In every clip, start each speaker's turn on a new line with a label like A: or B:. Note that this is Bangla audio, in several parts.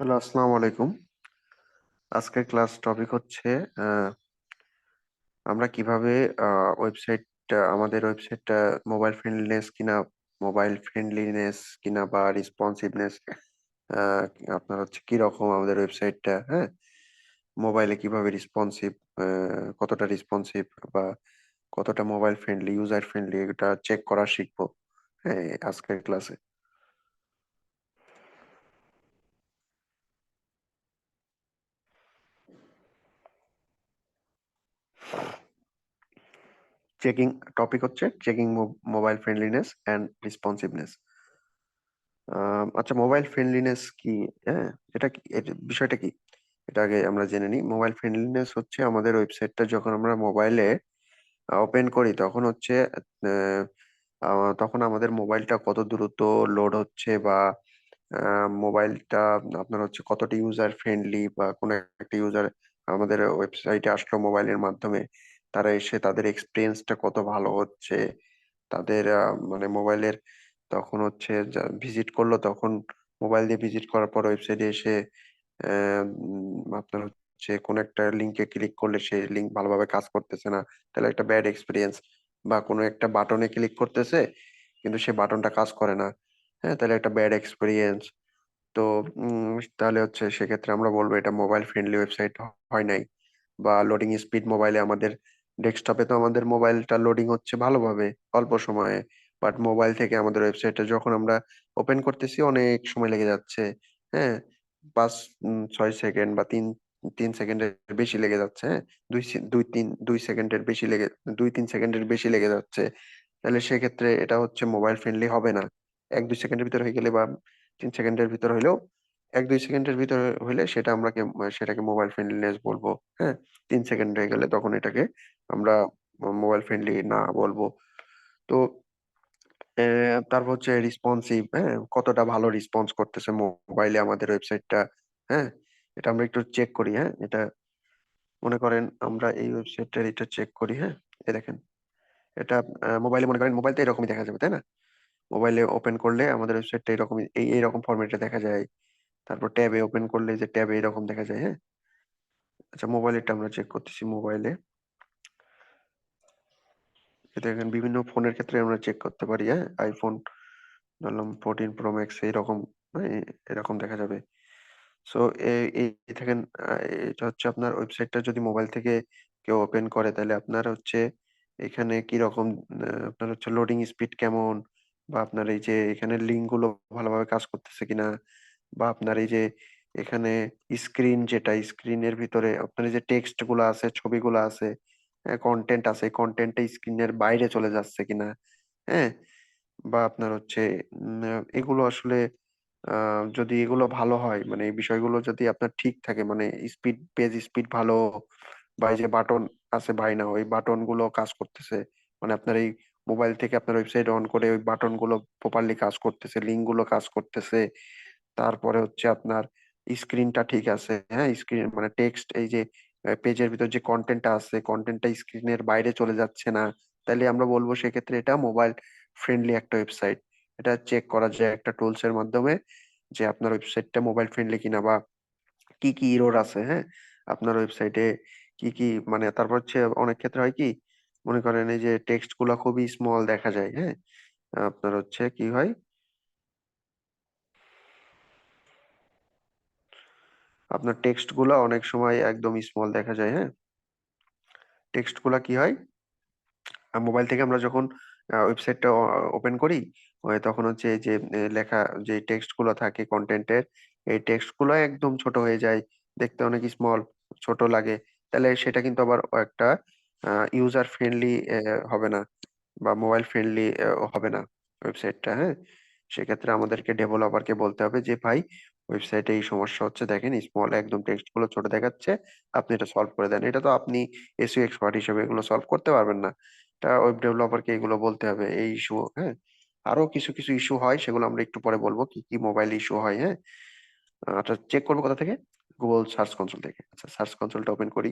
A: হ্যালো, আসসালামু আলাইকুম। আজকের ক্লাস টপিক হচ্ছে আহ, আমরা কিভাবে আমাদের ওয়েবসাইটটা মোবাইল ফ্রেন্ডলিনেস কিনা বা রেসপন্সিভনেস, আপনার হচ্ছে কি রকম আমাদের ওয়েবসাইটটা, হ্যাঁ, মোবাইলে কিভাবে রেসপন্সিভ, কতটা রেসপন্সিভ বা কতটা মোবাইল ফ্রেন্ডলি, ইউজার ফ্রেন্ডলি, এটা চেক করা শিখবো, হ্যাঁ, আজকের ক্লাসে। চেকিং টপিক হচ্ছে checking mobile friendliness and responsiveness. আচ্ছা, মোবাইল ফ্রেন্ডলিনেস কি? হ্যাঁ, এটা কি, এর বিষয়টা কি, এটা আগে আমরা জেনে নিই। মোবাইল ফ্রেন্ডলিনেস হচ্ছে আমাদের ওয়েবসাইটটা যখন আমরা মোবাইলে ওপেন করি তখন হচ্ছে আহ, তখন আমাদের মোবাইলটা কত দ্রুত লোড হচ্ছে, বা মোবাইলটা আপনার হচ্ছে কতটা ইউজার ফ্রেন্ডলি, বা কোনো একটা ইউজার আমাদের ওয়েবসাইটে আসলো মোবাইলের মাধ্যমে, তারা এসে তাদের এক্সপিরিয়েন্সটা কত ভালো হচ্ছে, তাদের মানে মোবাইলের তখন হচ্ছে ভিজিট করলো, তখন মোবাইল দিয়ে ভিজিট করার পর ওয়েবসাইটে এসে আপনার হচ্ছে কোন একটা লিঙ্কে ক্লিক করলে সেই লিঙ্ক ভালোভাবে কাজ করতেছে না, তাহলে একটা ব্যাড এক্সপিরিয়েন্স। বা কোনো একটা বাটনে ক্লিক করতেছে কিন্তু সে বাটনটা কাজ করে না, হ্যাঁ, তাহলে একটা ব্যাড এক্সপিরিয়েন্স। তো তাহলে হচ্ছে সেক্ষেত্রে আমরা বলবো এটা মোবাইল ফ্রেন্ডলি ওয়েবসাইট হয় নাই। বা লোডিং স্পিড মোবাইলে আমাদের, ডেস্কটপে তো আমাদের মোবাইলটা লোডিং হচ্ছে ভালোভাবে অল্প সময়ে, বাট মোবাইল থেকে আমাদের ওয়েবসাইটটা যখন আমরা ওপেন করতেছি অনেক সময় লেগে যাচ্ছে, হ্যাঁ, 5-6 সেকেন্ড বা তিন তিন সেকেন্ডের বেশি লেগে যাচ্ছে, হ্যাঁ, 2-3 সেকেন্ডের বেশি লেগে 2-3 সেকেন্ডের বেশি লেগে যাচ্ছে। তাহলে সেক্ষেত্রে এটা হচ্ছে মোবাইল ফ্রেন্ডলি হবে না। 1-2 সেকেন্ডের ভিতর হয়ে গেলে, বা 3 সেকেন্ডের ভিতর হইলেও, 1-2 সেকেন্ডের ভিতর হইলে সেটাকে মোবাইল ফ্রেন্ডলিনেস বলবো, হ্যাঁ। 3 সেকেন্ড হয়ে গেলে তখন এটাকে আমরা মোবাইল ফ্রেন্ডলি না বলবো। তো তারপর হচ্ছে রেসপন্সিভ, হ্যাঁ, কতটা ভালো রেসপন্স করতেছে মোবাইলে আমাদের ওয়েবসাইটটা, হ্যাঁ, এটা আমরা একটু চেক করি, হ্যাঁ। এটা মনে করেন আমরা এই ওয়েবসাইটটার এটা চেক করি, হ্যাঁ। এই দেখেন, এটা মোবাইলে মনে করেন মোবাইলটা এরকমই দেখা যাবে, তাই না? মোবাইলে ওপেন করলে আমাদের ওয়েবসাইটটা এরকমই, এইরকম ফরম্যাটে দেখা যায়। তারপর ট্যাবে ওপেন করলে যে ট্যাবে এরকম দেখা যায়, হ্যাঁ। আচ্ছা, মোবাইলেরটা আমরা চেক করতেছি। মোবাইলে এটা দেখেন, বিভিন্ন ফোনের ক্ষেত্রে আমরা চেক করতে পারি, হ্যাঁ। আইফোন ধরলাম 14 প্রো ম্যাক্স, এইরকম, হ্যাঁ, এরকম দেখা যাবে। সো এই দেখেন, এটা হচ্ছে আপনার ওয়েবসাইটটা যদি মোবাইল থেকে কেউ ওপেন করে তাহলে আপনার হচ্ছে এখানে কি রকম, আপনার হচ্ছে লোডিং স্পিড কেমন, বা আপনার এই যে এখানে লিঙ্ক গুলো ভালোভাবে কাজ করতেছে কিনা, বা আপনার এই যে এখানে যেটা স্ক্রিনের ভিতরে আপনার এই যে টেক্সট গুলো আছে, ছবিগুলো আছে, কন্টেন্ট আছে, কন্টেন্টটা স্ক্রিনের বাইরে চলে যাচ্ছে কিনা, হ্যাঁ। বা আপনার হচ্ছে এগুলো আসলে যদি এগুলো ভালো হয়, মানে এই বিষয়গুলো যদি আপনার ঠিক থাকে, মানে পেজ স্পিড ভালো, বা এই যে বাটন আছে ভাই, না ওই বাটন গুলো কাজ করতেছে, মানে আপনার এই মোবাইল থেকে আপনার ওয়েবসাইট অন করে ওই বাটন গুলো প্রপারলি কাজ করতেছে, লিঙ্ক গুলো কাজ করতেছে। তারপরে হচ্ছে আপনার স্ক্রিনটা ঠিক আছে, হ্যাঁ, স্ক্রিন মানে টেক্সট, এই যে পেজের ভিতর যে কন্টেন্টটা আছে, কন্টেন্টটা স্ক্রিনের বাইরে চলে যাচ্ছে না, তাহলে আমরা বলবো সেক্ষেত্রে এটা মোবাইল ফ্রেন্ডলি একটা ওয়েবসাইট। এটা চেক করা যায় একটা টুলস এর মাধ্যমে, যে আপনার ওয়েবসাইটটা মোবাইল ফ্রেন্ডলি কিনা, বা কি কি ইরর আছে, হ্যাঁ, আপনার ওয়েবসাইটে কি কি, মানে তারপর হচ্ছে অনেক ক্ষেত্রে হয় কি, মনে করেন এই যে টেক্সট গুলা খুবই স্মল দেখা যায়, হ্যাঁ, আপনার হচ্ছে কি হয়, আপনার টেক্সট গুলা অনেক সময় একদম স্মল দেখা যায়, হ্যাঁ। টেক্সট গুলা কি হয়, মোবাইল থেকে আমরা যখন ওয়েবসাইটটা ওপেন করি, তখন হচ্ছে এই যে লেখা যে টেক্সট গুলো থাকে কন্টেন্টের, এই টেক্সট গুলো একদম ছোট হয়ে যায়, দেখতে অনেক স্মল, ছোট লাগে। তাহলে সেটা কিন্তু আবার একটা ইউজার ফ্রেন্ডলি হবে না, বা মোবাইল ফ্রেন্ডলি হবে না ওয়েবসাইটটা, হ্যাঁ। সেক্ষেত্রে আমাদেরকে ডেভেলপারকে বলতে হবে যে ভাই, ওয়েবসাইটে এই সমস্যা হচ্ছে, দেখেন স্মল একদম টেক্সট গুলো ছোট দেখাচ্ছে, আপনি এটা সলভ করে দেন। এটা তো আপনি এসইও এক্সপার্ট হিসেবে এগুলো সলভ করতে পারবেন না, এটা ওয়েব ডেভেলপারকে এগুলো বলতে হবে, এই ইস্যু, হ্যাঁ। আরো কিছু কিছু ইস্যু হয়, সেগুলো আমরা একটু পরে বলবো কি কি মোবাইল ইস্যু হয়, হ্যাঁ। আচ্ছা, চেক করবো কোথা থেকে? গুগল সার্চ কনসোল থেকে। আচ্ছা, সার্চ কনসোলটা ওপেন করি।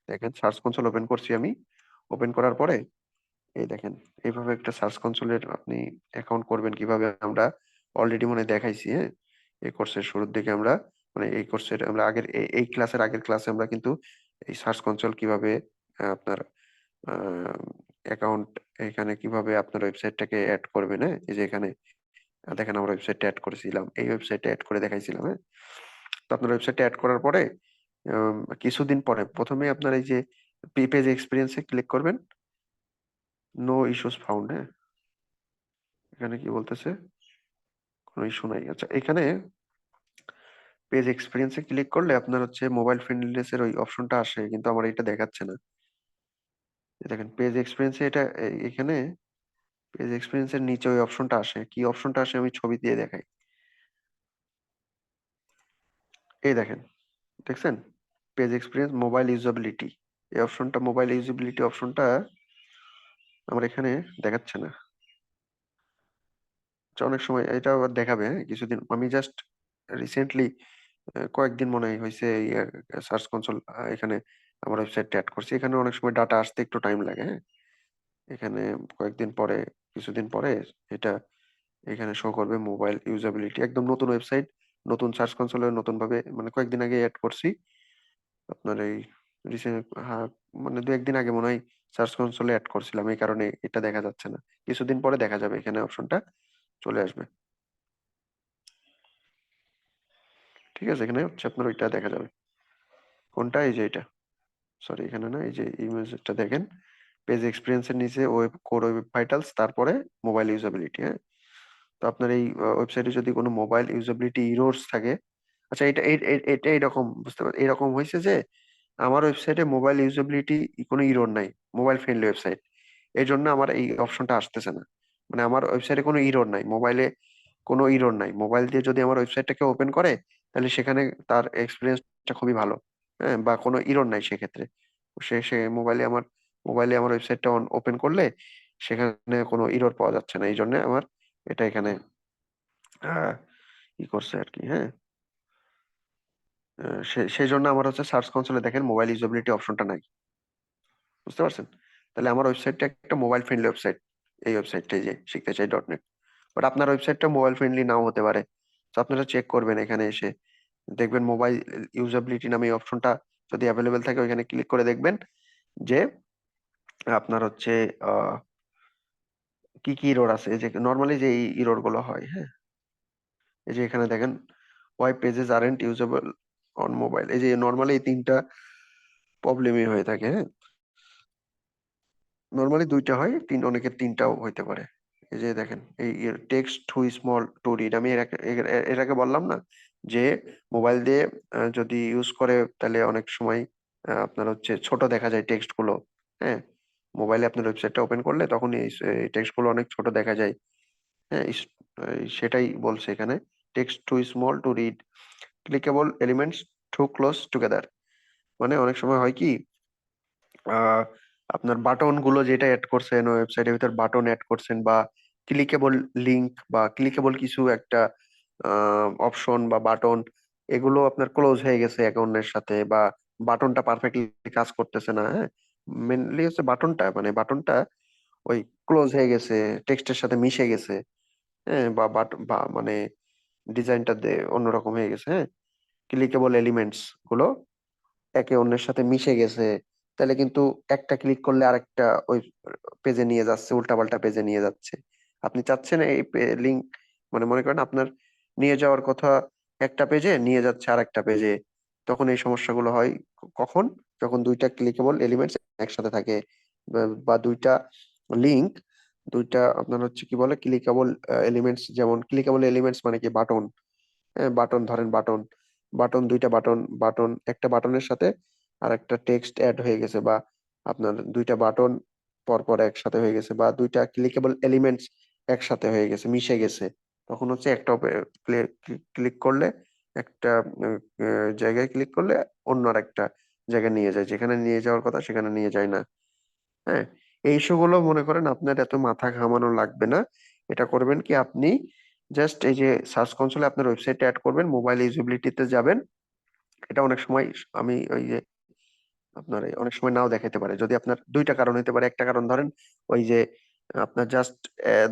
A: দেখেন, সার্চ কনসোল ওপেন করছি আমি। ওপেন করার পরে এই দেখেন, এইভাবে একটা সার্চ কনসোলের আপনি অ্যাকাউন্ট করবেন কিভাবে, আমরা অলরেডি মনে হয় দেখাইছি, হ্যাঁ, এই কোর্সের শুরুর দিকে আমরা মানে এই কোর্সের আমরা আগের এই ক্লাসের আগের ক্লাসে আমরা কিন্তু এই সার্চ কনসোল কিভাবে আপনার অ্যাকাউন্ট, এখানে কিভাবে আপনার ওয়েবসাইটটাকে অ্যাড করবেন, হ্যাঁ এই যে এখানে দেখেন আমরা ওয়েবসাইটটা অ্যাড করেছিলাম, এই ওয়েবসাইটে অ্যাড করে দেখাইছিলাম। হ্যাঁ, তো আপনার ওয়েবসাইটে অ্যাড করার পরে কিছুদিন পরে প্রথমে আপনার এই যে পেজ এক্সপিরিয়েন্সে ক্লিক করবেন, নো ইস্যুস ফাউন্ড। হ্যাঁ, এখানে কি বলতেছে, কোনো ইস্যু নাই। আচ্ছা, এখানে পেজ এক্সপিরিয়েন্সে ক্লিক করলে আপনার হচ্ছে মোবাইল ফ্রেন্ডলিনেস এর ওই অপশনটা আসে, কিন্তু আমার এটা দেখাচ্ছে না। এই দেখেন পেজ এক্সপিরিয়েন্সে এটা এখানে পেজ এক্সপিরিয়েন্স এর নিচে ওই অপশনটা আসে, কি অপশনটা আসে আমি ছবি দিয়ে দেখাই। এই দেখেন, দেখছেন পেজ এক্সপিরিয়েন্স মোবাইল ইউজাবিলিটি, এই অপশনটা মোবাইল ইউজাবিলিটি অপশনটা আমার এখানে দেখাচ্ছে না। আচ্ছা, অনেক সময় এটা আবার দেখাবে। হ্যাঁ, কিছুদিন আমি জাস্ট রিসেন্টলি কয়েকদিন মনে হয় হয়েছে সার্চ কনসোল এখানে আমার ওয়েবসাইট অ্যাড করছি, এখানে অনেক সময় ডাটা আসতে একটু টাইম লাগে। হ্যাঁ, এখানে কয়েকদিন পরে, কিছুদিন পরে এটা এখানে শো করবে মোবাইল ইউজাবিলিটি, একদম নতুন ওয়েবসাইট, নতুন সার্চ কনসোলে নতুন ভাবে মানে কয়েকদিন আগে অ্যাড করছি আপনার এই রিসেন্ট। হ্যাঁ, মানে দু একদিন আগে মনে হয় সার্চ কনসোলে অ্যাড করছিলাম, এই কারণে এটা দেখা যাচ্ছে না। কিছুদিন পরে দেখা যাবে, এখানে অপশনটা চলে আসবে। ঠিক আছে, এখানে হচ্ছে আপনার ওইটা দেখা যাবে। কোনটা, এই যে এটা, সরি এখানে না, এই যে ইমেজটা দেখেন, পেজ এক্সপিরিয়েন্স এর নিচে ওয়েব কোর ওয়েব ভাইটালস, তারপরে মোবাইল ইউজাবিলিটি। হ্যাঁ, তো আপনার এই ওয়েবসাইটে যদি কোনো মোবাইল ইউজাবিলিটি ইরোর্স থাকে, আচ্ছা এটা এটা এইরকম বুঝতে পারছি, এরকম হয়েছে যে আমার ওয়েবসাইটে মোবাইল ইউজাবিলিটি কোনো ইরোর নাই, মোবাইল ফ্রেন্ডলি ওয়েবসাইট, এই জন্য আমার এই অপশনটা আসতেছে না। মানে আমার ওয়েবসাইটে কোনো ইরোর নাই, মোবাইলে কোনো ইরোর নাই, মোবাইল দিয়ে যদি আমার ওয়েবসাইটটাকে ওপেন করে তাহলে সেখানে তার এক্সপিরিয়েন্সটা খুবই ভালো। হ্যাঁ, বা কোনো ইরোর নাই সেক্ষেত্রে, সে সে মোবাইলে আমার ওয়েবসাইটটা ওপেন করলে সেখানে কোনো ইরোর পাওয়া যাচ্ছে না, এই জন্য আমার এটা এখানে আহ, ই করছে আর কি। হ্যাঁ, সেই জন্য আমার হচ্ছে সার্চ কনসোলে দেখেন মোবাইল ইউজাবিলিটি অপশনটা নাই। বুঝতে পারছেন? তাহলে আমার ওয়েবসাইটটা একটা মোবাইল ফ্রেন্ডলি ওয়েবসাইট, এই ওয়েবসাইটটাই যে শিখতে চাই ডট নেট, বাট আপনার ওয়েবসাইটটা মোবাইল ফ্রেন্ডলি নাও হতে পারে। তো আপনারা চেক করবেন, এখানে এসে দেখবেন মোবাইল ইউজাবিলিটি নামে এই অপশনটা যদি অ্যাভেলেবেল থাকে ওইখানে ক্লিক করে দেখবেন যে আপনার হচ্ছে আহ কি কি ইরোর আছে, এই যে নর্মালি যে ইরোর গুলো হয়। হ্যাঁ, এই যে এখানে দেখেন web pages aren't usable on mobile, এই যে নর্মালি এই তিনটা প্রবলেমই হয়ে থাকে। হ্যাঁ, নর্মালি দুইটা হয়, অনেকের তিনটাও হইতে পারে। এই যে দেখেন এই text too small to read, আমি এর আগে বললাম না যে মোবাইল দিয়ে যদি ইউজ করে তাহলে অনেক সময় আপনার হচ্ছে ছোট দেখা যায় টেক্সট গুলো। হ্যাঁ, মোবাইলে আপনার ওয়েবসাইটটা ওপেন করলে তখন এই টেক্সট গুলো অনেক ছোট দেখা যায়। হ্যাঁ, সেটাই বলছে এখানে, text too small to read, clickable elements too close together. মানে অনেক সময় হয় কি, আহ, আপনার বাটন গুলো যেটা অ্যাড করছেন ওয়েবসাইটের ভিতর, বাটন অ্যাড করছেন বা ক্লিকেবল লিংক বা ক্লিকেবল কিছু একটা অপশন বা বাটন, এগুলো আপনার ক্লোজ হয়ে গেছে অ্যাকাউন্টের সাথে, বা বাটনটা পারফেক্টলি কাজ করতেছে না। হ্যাঁ, মেনলি হচ্ছে বাটনটা, মানে বাটনটা ওই ক্লোজ হয়ে গেছে, টেক্সটের সাথে মিশে গেছে। হ্যাঁ, বা মানে ডিজাইনটা অন্যরকম হয়ে গেছে। হ্যাঁ, ক্লিকেবল এলিমেন্টস গুলো একে অন্যের সাথে মিশে গেছে, তাহলে কিন্তু একটা ক্লিক করলে আরেকটা ওই পেজে নিয়ে যাচ্ছে, উল্টাপাল্টা পেজে নিয়ে যাচ্ছে। আপনি চাচ্ছেন এই লিঙ্ক, মানে মনে করেন আপনার নিয়ে যাওয়ার কথা একটা পেজে, নিয়ে যাচ্ছে আরেকটা পেজে, তখন এই সমস্যাগুলো হয়। কখন? যখন দুইটা ক্লিকেবল এলিমেন্টস একসাথে থাকে, বা দুইটা লিঙ্ক, দুইটা আপনার হচ্ছে কি বলে ক্লিকেবল এলিমেন্টস, যেমন ক্লিকেবল এলিমেন্টস মানে কি বাটন। হ্যাঁ, বাটন ধরেন, দুইটা বাটন একটা বাটনের সাথে আর একটা টেক্সট অ্যাড হয়ে গেছে, বা আপনার দুইটা বাটন পর পর একসাথে হয়ে গেছে, বা দুইটা ক্লিকেবল এলিমেন্টস একসাথে হয়ে গেছে, মিশে গেছে, তখন হচ্ছে একটা ক্লিক করলে একটা জায়গায় ক্লিক করলে অন্য আর একটা জায়গায় নিয়ে যায়, যেখানে নিয়ে যাওয়ার কথা সেখানে নিয়ে যায় না। হ্যাঁ, এই ইস্যুগুলো মনে করেন আপনার এত মাথা ঘামানো লাগবে না। এটা করবেন কি, আপনি জাস্ট এই যে সার্চ কনসোলে আপনার ওয়েবসাইট অ্যাড করবেন, মোবাইল ইউজিবিলিটিতে যাবেন। এটা অনেক সময় আমি ওই যে আপনার অনেক সময় নাও দেখাইতে পারে, যদি আপনার দুইটা কারণ হতে পারে। একটা কারণ ধরেন ওই যে আপনার জাস্ট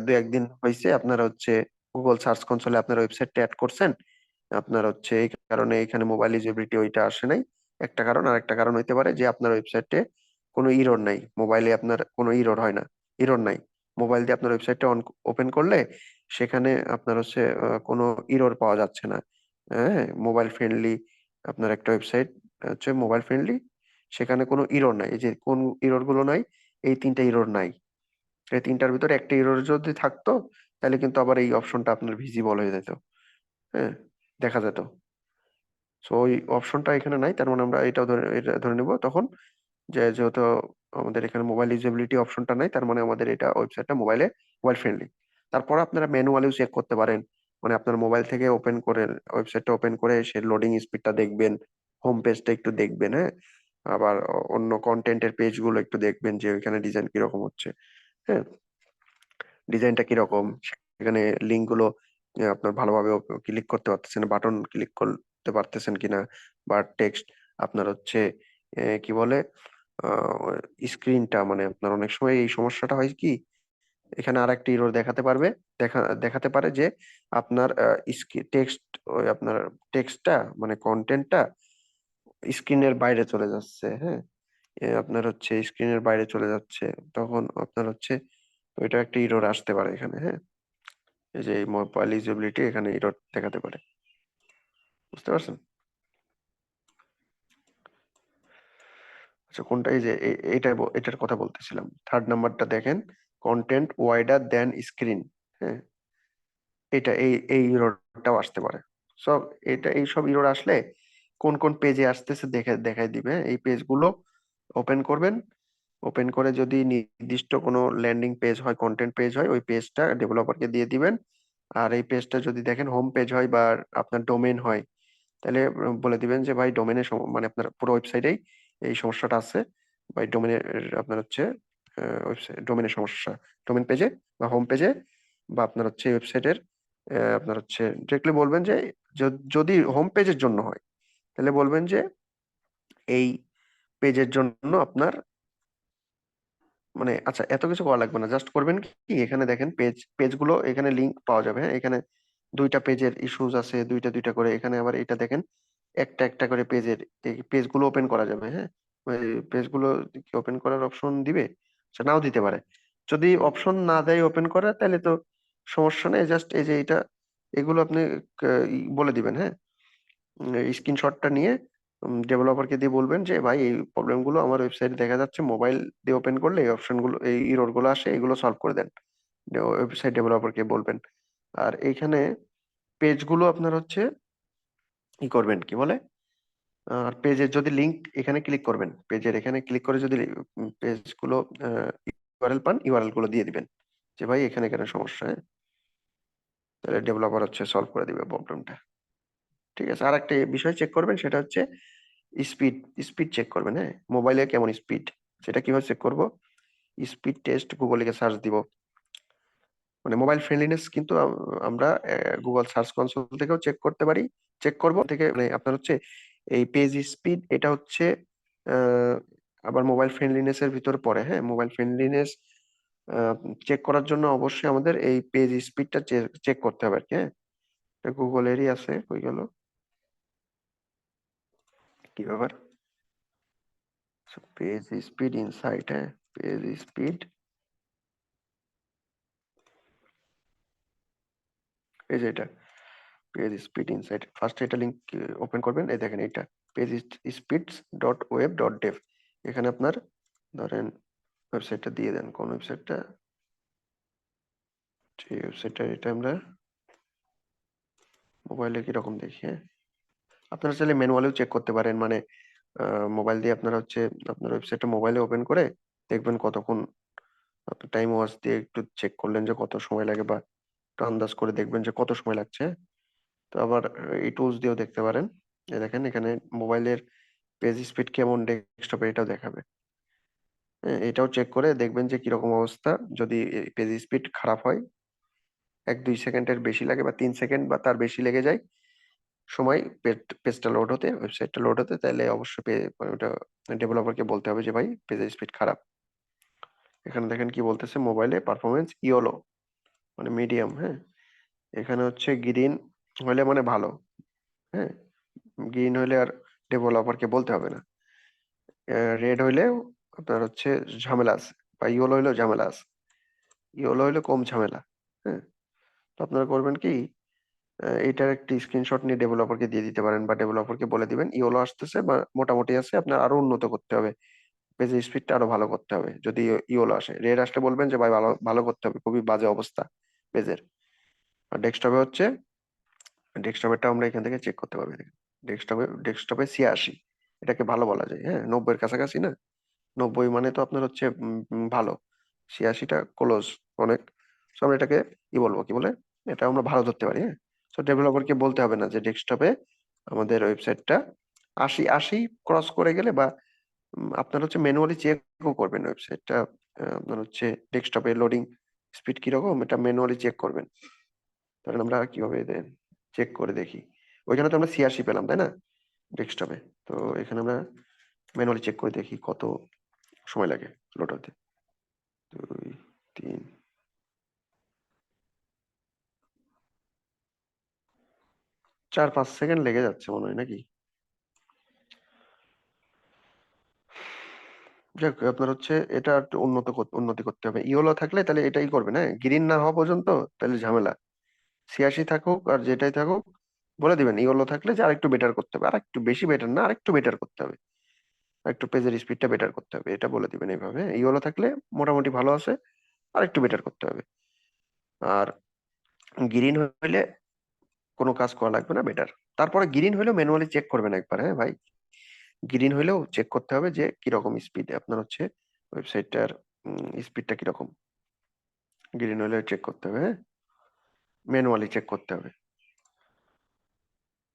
A: দু একদিন হয়েছে আপনার হচ্ছে গুগল সার্চ কনসোলে আপনার ওয়েবসাইটটা অ্যাড করছেন, আপনার হচ্ছে এই কারণে এখানে মোবাইল ইউজেবিলিটি ওইটা আসে নাই, একটা কারণ। আর একটা কারণ হইতে পারে যে আপনার ওয়েবসাইটে কোনো ইরর নাই, মোবাইলে আপনার কোনো ইরর হয় না, ইরর নাই। মোবাইল দিয়ে আপনার ওয়েবসাইটটা ওপেন করলে সেখানে আপনার হচ্ছে কোনো ইরর পাওয়া যাচ্ছে না। হ্যাঁ, মোবাইল ফ্রেন্ডলি আপনার একটা ওয়েবসাইট হচ্ছে মোবাইল ফ্রেন্ডলি, সেখানে কোনো ইরর নাই। এই যে কোন ইরর গুলো নাই, এই তিনটা ইরর নাই। এই তিনটার ভিতরে একটা ইরর যদি থাকতো তাহলে কিন্তু আবার এই অপশনটা আপনার ভিজিবল হয়ে যেত। হ্যাঁ, দেখা যেত। সো ওই অপশনটা এখানে নাই, তার মানে আমরা এটা ধরে নিব তখন যে যেহেতু আমাদের এখানে মোবাইল ইউজেবিলিটি অপশনটা নাই, তার মানে আমাদের এটা ওয়েবসাইটটা মোবাইল ফ্রেন্ডলি। তারপর আপনারা ম্যানুয়ালিও চেক করতে পারেন, মানে আপনার মোবাইল থেকে ওপেন করে ওয়েবসাইটটা ওপেন করে সে লোডিং স্পিডটা দেখবেন, হোম পেজটা একটু দেখবেন। হ্যাঁ, আবার অন্য কন্টেন্টের পেজ গুলো একটু দেখবেন যে ওইখানে ডিজাইন কিরকম হচ্ছে। হ্যাঁ, ডিজাইনটা কিরকম, সেখানে লিঙ্ক গুলো আপনার ভালোভাবে ক্লিক করতে পারতেছেন, বাটন ক্লিক করতে পারতেছেন কিনা, বা টেক্সট আপনার হচ্ছে কি বলে স্ক্রিনটা, মানে আপনার অনেক সময় এই সমস্যাটা হয় কি, এখানে আর একটা ইরর দেখাতে পারবে, দেখাতে পারে যে আপনার টেক্সট, ওই আপনার টেক্সটটা মানে কন্টেন্টটা স্ক্রিনের বাইরে চলে যাচ্ছে। হ্যাঁ, আপনার হচ্ছে স্ক্রিনের বাইরে চলে যাচ্ছে, তখন আপনার হচ্ছে ওইটা একটা ইরর আসতে পারে এখানে। হ্যাঁ, এই যে এই মোবাইল ইউজেবিলিটি এখানে এরর দেখাতে পারে। বুঝতে পারছেন? আচ্ছা, কোনটা, এই যে এটার কথা বলতেছিলাম, থার্ড নাম্বারটা দেখেন, কন্টেন্ট ওয়াইডার দেন স্ক্রিন। হ্যাঁ, এটা এই ইররটাও আসতে পারে। সব এটা এই সব ইরর আসলে কোন কোন পেজে আসতেছে দেখাই দিবে। এই পেজগুলো ওপেন করবেন, ওপেন করে যদি নির্দিষ্ট কোনো ল্যান্ডিং পেজ হয়, কন্টেন্ট পেজ হয়, ওই পেজটা ডেভেলপারকে দিয়ে দিবেন। আর এই পেজটা যদি দেখেন হোম পেজ হয় বা আপনার ডোমেন হয়, তাহলে বলে দিবেন যে ভাই ডোমেনের মানে আপনার পুরো ওয়েবসাইটেই এই সমস্যাটা আছে, বা ডোমেনের আপনার হচ্ছে ওয়েবসাইট ডোমেনের সমস্যা, ডোমেন পেজে বা হোম পেজে বা আপনার হচ্ছে ওয়েবসাইটের আপনার হচ্ছে ডিরেক্টলি বলবেন যে যদি হোম পেজের জন্য হয় তাহলে বলবেন যে এই পেজের জন্য আপনার, মানে আচ্ছা এত কিছু করা লাগবে না, জাস্ট করবেন কি, এখানে দেখেন পেজগুলো এখানে লিংক পাওয়া যাবে। হ্যাঁ, এখানে দুইটা পেজের ইস্যুজ আছে, দুইটা দুইটা করে। এখানে আবার এটা দেখেন একটা একটা করে পেজের, এই পেজগুলো ওপেন করা যাবে। হ্যাঁ, ওই পেজগুলো কি ওপেন করার অপশন দিবে? আচ্ছা, নাও দিতে পারে। যদি অপশন না দেয় ওপেন করা, তাহলে তো সমস্যা নেই, জাস্ট এই যে এটা, এগুলো আপনি বলে দিবেন। হ্যাঁ, স্ক্রিনশটটা নিয়ে ডেভেলপারকে দিয়ে বলবেন যে ভাই এই প্রবলেম গুলো আমার ওয়েবসাইটে দেখা যাচ্ছে, মোবাইল দিয়ে ওপেন করলে এই অপশন গুলো, এই ইরর গুলো আসে, এগুলো সলভ করে দেন। ওয়েবসাইট ডেভেলপারকে বলবেন। আর এইখানে পেজগুলো আপনার হচ্ছে কি করবেন কি বলে, আর পেজের যদি লিংক এখানে ক্লিক করবেন, পেজের এখানে ক্লিক করে যদি পেজগুলো ইউআরএল পান, ইউআরএল গুলো দিয়ে দিবেন যে ভাই এখানে এখানে সমস্যা। হ্যাঁ, তাহলে ডেভেলপার হচ্ছে সলভ করে দিবে প্রবলেমটা। ঠিক আছে, আর একটা বিষয় চেক করবেন, সেটা হচ্ছে স্পিড। স্পিড চেক করবেন। হ্যাঁ, মোবাইলে কেমন স্পিড, সেটা কিভাবে চেক করব? স্পিড টেস্ট গুগল লিখে সার্চ দিব, মানে মোবাইল ফ্রেন্ডলিনেস কিন্তু আমরা গুগল সার্চ কনসোল থেকেও চেক করতে পারি, চেক করব থেকে, মানে আপনার হচ্ছে এই পেজ স্পিড, এটা হচ্ছে আহ, আবার মোবাইল ফ্রেন্ডলিনেস এর ভিতর পড়ে। হ্যাঁ, মোবাইল ফ্রেন্ডলিনেস চেক করার জন্য অবশ্যই আমাদের এই পেজ স্পিডটা চেক করতে হবে আর কি। হ্যাঁ, গুগলেরই আছে, হয়ে গেল কি ব্যাপার, পেজ স্পিড ইনসাইট। হ্যাঁ, পেজ স্পিড, এই যে এটা পেজ স্পিড ইনসাইট, ফার্স্ট এটা লিংক ওপেন করবেন, এই দেখেন এটা page speeds dot web dot Dave. এখানে আপনার ধরেন ওয়েবসাইটটা দিয়ে দেন, কোন ওয়েবসাইটটা, যে ওয়েবসাইটটা, এটা আমরা মোবাইলে কিরকম দেখি। হ্যাঁ, আপনারা চাইলে ম্যানুয়ালিও চেক করতে পারেন, মানে মোবাইল দিয়ে আপনারা হচ্ছে আপনার ওয়েবসাইটটা মোবাইলে ওপেন করে দেখবেন কতক্ষণ, আপনার টাইম ওয়াচ দিয়ে একটু চেক করলেন যে কত সময় লাগে, বা একটু আন্দাজ করে দেখবেন যে কত সময় লাগছে। তো আবার এই টুলস দিয়েও দেখতে পারেন। এই দেখেন এখানে মোবাইলের পেজ স্পিড কেমন, ডেস্কটপে এটাও দেখাবে। হ্যাঁ, এটাও চেক করে দেখবেন যে কিরকম অবস্থা। যদি পেজ স্পিড খারাপ হয়, 1-2 সেকেন্ডের বেশি লাগে বা 3 সেকেন্ড বা তার বেশি লেগে যায় সময় পেজটা লোড হতে, ওয়েবসাইটটা লোড হতে, তাহলে অবশ্যই মানে ওটা ডেভেলপারকে বলতে হবে যে ভাই পেজের স্পিড খারাপ। এখানে দেখেন কি বলতেছে, মোবাইলে পারফরমেন্স ইয়োলো মানে মিডিয়াম। হ্যাঁ, এখানে হচ্ছে গ্রিন হলে মানে ভালো, হ্যাঁ, গ্রিন হইলে আর ডেভেলপারকে বলতে হবে না। রেড হইলেও আপনার হচ্ছে ঝামেলা আছে, বা ইয়েলো হইলেও ঝামেলা আছে। ইয়েলো হইলে কম ঝামেলা। হ্যাঁ, তো আপনারা করবেন কি, এইটার একটি স্ক্রিনশট নিয়ে ডেভেলপারকে দিয়ে দিতে পারেন, বা ডেভেলপারকে বলে দিবেন ইয়েলো আসতেছে বা মোটামুটি আছে, আপনার আরো উন্নত করতে হবে, পেজের স্পিডটা আরো ভালো করতে হবে। যদি ইয়েলো আসে, রেড আসলে বলবেন যে ভাই ভালো ভালো করতে হবে, খুবই বাজে অবস্থা পেজের। আর ডেস্কটপে হচ্ছে, ডেস্কটপেরটা আমরা এখান থেকে চেক করতে পারবো। ডেস্কটপে 86, এটাকে ভালো বলা যায়। হ্যাঁ, 90-এর কাছাকাছি না, 90 মানে তো আপনার হচ্ছে ভালো, 86টা ক্লোজ অনেক। So আমরা এটাকে কি বলবো, কি বলে, এটা আমরা ভালো ধরতে পারি। হ্যাঁ, তো ডেভেলপারকে বলতে হবে না যে ডেস্কটপে আমাদের ওয়েবসাইটটা 80 ক্রস করে গেলে, বা আপনার হচ্ছে ম্যানুয়ালি চেকও করবেন ওয়েবসাইটটা, আপনার হচ্ছে ডেস্কটপে লোডিং স্পিড কিরকম এটা ম্যানুয়ালি চেক করবেন। কারণ আমরা কিভাবে চেক করে দেখি, ওইখানে তো আমরা 86 পেলাম তাই না ডেস্কটপে, তো এখানে আমরা ম্যানুয়ালি চেক করে দেখি কত সময় লাগে লোড হতে। 2, 3, 4-5 সেকেন্ড লেগে যাচ্ছে মনে হয় নাকি। যাক, আপনার হচ্ছে এটা একটু উন্নতি করতে হবে। ইয়েলো থাকলে তাহলে এটাই করবেন, হ্যাঁ, গ্রিন না হওয়া পর্যন্ত তাহলে ঝামেলা। 86 থাকুক আর যেটাই থাকুক, বলে দিবেন ইয়েলো থাকলে যে আরেকটু বেটার করতে হবে, আর একটু বেশি বেটার না, আরেকটু বেটার করতে হবে, একটু পেজের স্পিডটা বেটার করতে হবে, এটা বলে দিবেন এইভাবে। ইয়েলো থাকলে মোটামুটি ভালো আছে, আর একটু বেটার করতে হবে। আর গ্রিন হইলে কোনো কাজ করা লাগবে না, বেটার। তারপরে গ্রিন হইলেও ম্যানুয়ালি চেক করবেন একবার, হ্যাঁ ভাই, গ্রিন হইলেও চেক করতে হবে যে কিরকম স্পিডে আপনার হচ্ছে ওয়েবসাইটটার স্পিডটা কিরকম। গ্রিন হইলেও চেক করতে হবে, হ্যাঁ, ম্যানুয়ালি চেক করতে হবে।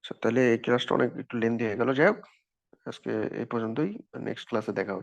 A: So, তাহলে এই ক্লাসটা অনেক একটু লেন্দি হয়ে গেল, যাই হোক, আজকে এই পর্যন্তই। নেক্সট ক্লাসে দেখা হবে।